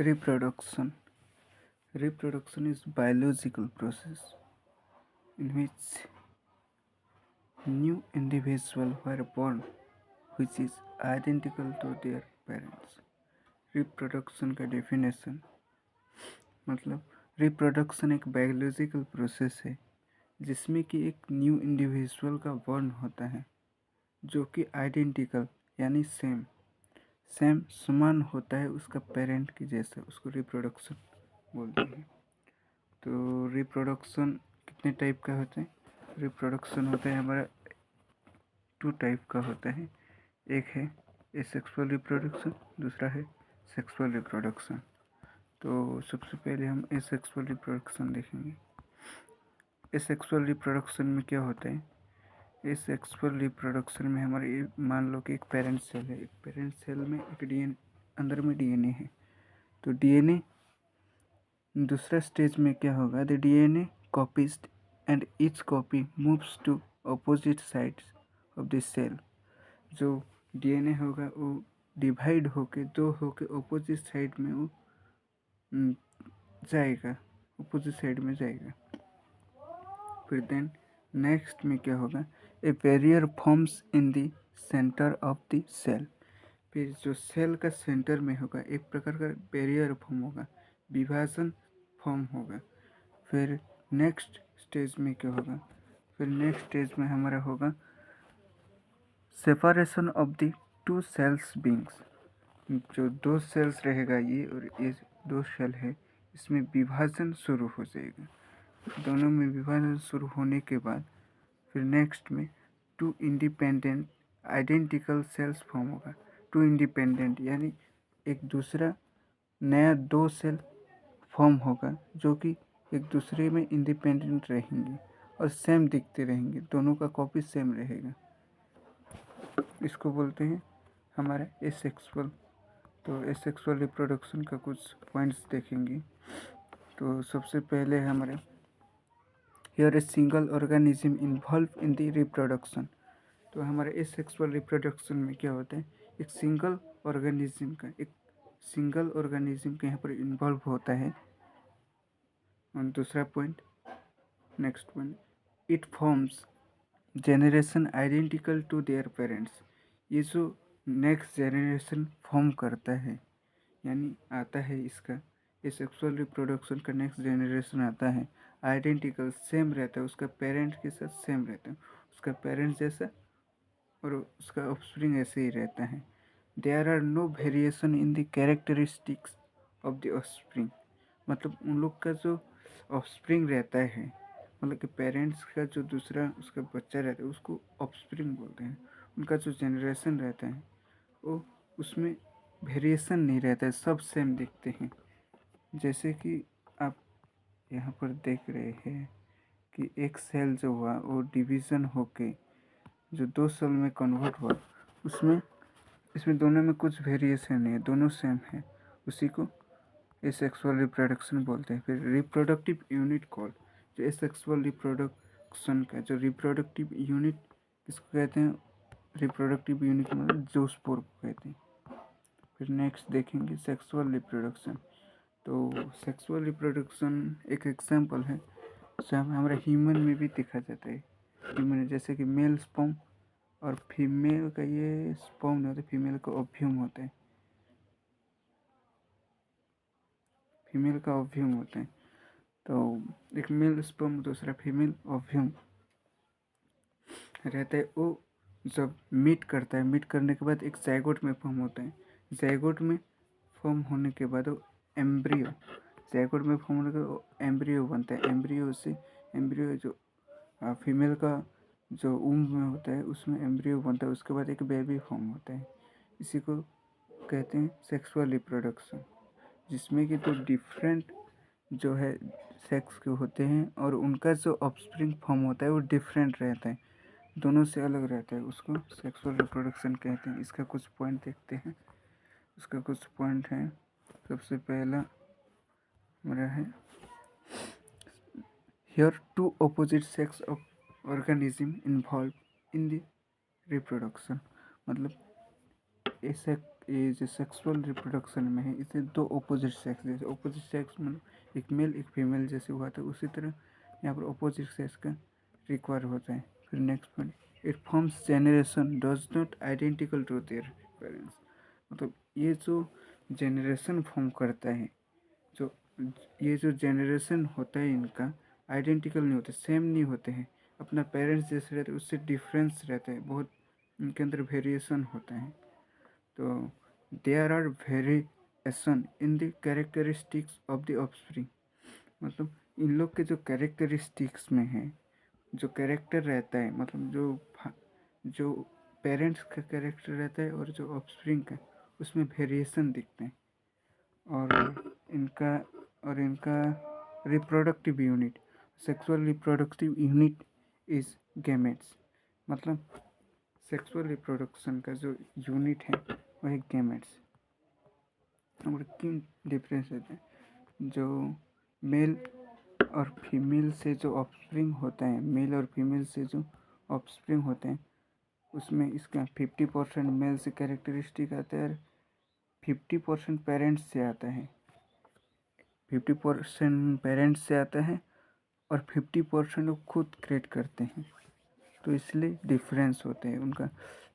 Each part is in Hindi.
Reproduction. Reproduction is biological process in which new individuals were born which is identical to their parents. Reproduction का डेफिनेशन मतलब रिप्रोडक्शन एक बायोलॉजिकल प्रोसेस है जिसमें कि एक न्यू इंडिविजुअल का बॉर्न होता है जो कि आइडेंटिकल यानी सेम समान होता है उसका पेरेंट की जैसा, उसको रिप्रोडक्शन बोलते हैं। तो रिप्रोडक्शन कितने टाइप का होता है? रिप्रोडक्शन होता है हमारा 2 टाइप का होता है। एक है एसेक्सुअल रिप्रोडक्शन, दूसरा है सेक्सुअल रिप्रोडक्शन। तो सबसे पहले हम एसेक्सुअल रिप्रोडक्शन देखेंगे। एसेक्सुअल रिप्रोडक्शन में क्या होता है? एसेक्सुअल रिप्रोडक्शन में हमारे मान लो कि एक पेरेंट सेल है, एक पेरेंट सेल में एक डीएनए अंदर में डीएनए है। तो डीएनए दूसरा स्टेज में क्या होगा? The DNA copies and each copy moves to opposite sides of the cell. जो डीएनए होगा वो डिवाइड होके दो होके अपोजिट साइड में वो जाएगा, अपोजिट साइड में जाएगा। फिर देन नेक्स्ट में क्या होगा? A barrier forms in the centre of the cell. फिर जो सेल का सेंटर में होगा एक प्रकार का बैरियर फॉर्म होगा, विभाजन फॉर्म होगा। फिर नेक्स्ट स्टेज में क्या होगा? फिर नेक्स्ट स्टेज में हमारा होगा separation of the 2 cells beings. जो 2 सेल्स रहेगा ये और ये 2 सेल है, इसमें विभाजन शुरू हो जाएगा। दोनों में विभाजन शुरू होने के बाद फिर नेक्स्ट में 2 इंडिपेंडेंट आइडेंटिकल सेल्स फॉर्म होगा। 2 इंडिपेंडेंट यानी एक दूसरा नया 2 सेल फॉर्म होगा जो कि एक दूसरे में इंडिपेंडेंट रहेंगे और सेम दिखते रहेंगे, दोनों का कॉपी सेम रहेगा। इसको बोलते हैं हमारा एसेक्सुअल। तो एसेक्सुअल रिप्रोडक्शन का कुछ पॉइंट्स देखेंगे। तो सबसे पहले हमारे here a single organism involve in the reproduction. तो हमारे एसेक्सुअल रिप्रोडक्शन में क्या होता है? एक सिंगल ऑर्गेनिज्म का यहाँ पर इन्वॉल्व होता है। और दूसरा point, next point, it forms generation identical to their parents. ये जो नेक्स्ट जेनरेशन फॉर्म करता है यानी आता है, इसका ये सेक्सुअल रिप्रोडक्शन का नेक्स्ट जेनरेशन आता है आइडेंटिकल सेम रहता है, उसका पेरेंट के साथ सेम रहता है, उसका पेरेंट्स जैसा और उसका ऑफस्प्रिंग ऐसे ही रहता है। There are no variation in the characteristics of the offspring. मतलब उन लोग का जो ऑफस्प्रिंग रहता है, मतलब कि पेरेंट्स का जो दूसरा उसका बच्चा रहता है उसको ऑफस्प्रिंग बोलते हैं। उनका जो जेनरेशन रहता है वो उसमें वेरिएशन नहीं रहता है, सब सेम दिखते हैं। जैसे कि आप यहाँ पर देख रहे हैं कि एक सेल जो हुआ वो डिवीज़न होके जो 2 सेल में कन्वर्ट हुआ, उसमें इसमें दोनों में कुछ वेरिएशन नहीं है, दोनों सेम है। उसी को एसेक्सुअल रिप्रोडक्शन बोलते हैं। फिर रिप्रोडक्टिव यूनिट कॉल, जो एसेक्सुअल रिप्रोडक्शन का जो रिप्रोडक्टिव यूनिट किसको कहते हैं? रिप्रोडक्टिव यूनिट मतलब जोस्पोर को कहते हैं। फिर नेक्स्ट देखेंगे सेक्सुअल रिप्रोडक्शन। तो सेक्सुअल रिप्रोडक्शन एक एग्जाम्पल है जो हमारे ह्यूमन में भी देखा जाता है। ह्यूमन जैसे कि मेल स्पर्म और फीमेल का ये स्पर्म नहीं होता, फीमेल का ओव्यूम होता है, फीमेल का ओव्यूम होता है। तो एक मेल स्पर्म दूसरा फीमेल ओव्यूम रहता है। वो जब मीट करता है, मीट करने के बाद एक जाइगोट में फॉर्म होता है। जाइगोट में फॉर्म होने के बाद वो एम्ब्रियो, जाइगोट में फॉर्म होने के बाद एम्ब्रियो बनता है। एम्ब्रियो से एम्ब्रियो जो फीमेल का जो वूम्ब में होता है उसमें एम्ब्रियो बनता है, उसके बाद एक बेबी फॉर्म होता है। इसी को कहते हैं सेक्सुअल रिप्रोडक्शन, जिसमें कि तो डिफरेंट जो है सेक्स के होते हैं और उनका जो ऑफस्प्रिंग फॉर्म होता है वो डिफरेंट रहता है, दोनों से अलग रहता है, उसको सेक्सुअल रिप्रोडक्शन कहते हैं। इसका कुछ पॉइंट देखते हैं। उसका कुछ पॉइंट है। सबसे पहला हमारा है here 2 opposite sex of organism involve in the reproduction. मतलब ये जो सेक्सुअल रिप्रोडक्शन में है इसे दो ऑपोजिट सेक्स, जैसे ऑपोजिट सेक्स मतलब एक मेल एक फीमेल जैसे हुआ था, उसी तरह यहाँ पर ऑपोजिट सेक्स का रिक्वायर होता है। फिर next point, it forms generation does not identical to their parents. मतलब ये जो जेनरेशन फॉर्म करता है, जो ये जो जेनरेशन होता है इनका आइडेंटिकल नहीं होते, सेम नहीं होते हैं, अपना पेरेंट्स जैसे रहते हैं उससे डिफरेंस रहता है, बहुत इनके अंदर वेरिएशन होता है। तो there are variation in the characteristics of the offspring. मतलब इन लोग के जो कैरेक्टरिस्टिक्स में है, जो कैरेक्टर रहता है, मतलब जो पेरेंट्स का कैरेक्टर रहता है और जो ऑफस्प्रिंग का, उसमें वेरिएशन दिखते हैं। इनका और इनका reproductive unit, sexual reproductive unit is gametes. मतलब सेक्सुअल रिप्रोडक्शन का जो यूनिट है वह है गैमेट्स। और किन डिफरेंस रहते हैं, जो मेल और फीमेल से जो ऑफस्प्रिंग होता है, मेल और फीमेल से जो ऑफस्प्रिंग होते हैं उसमें इसका 50% मेल से कैरेक्टरिस्टिक आता है और 50% पेरेंट्स से आता है। 50% पेरेंट्स से आता है और 50% वो खुद क्रिएट करते हैं। तो इसलिए डिफरेंस होते हैं उनका,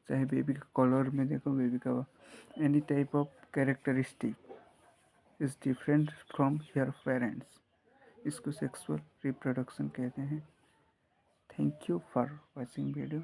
चाहे बेबी का कलर में देखो, बेबी का any type of characteristic is different from your parents. इसको सेक्सुअल रिप्रोडक्शन कहते हैं। Thank you for watching video.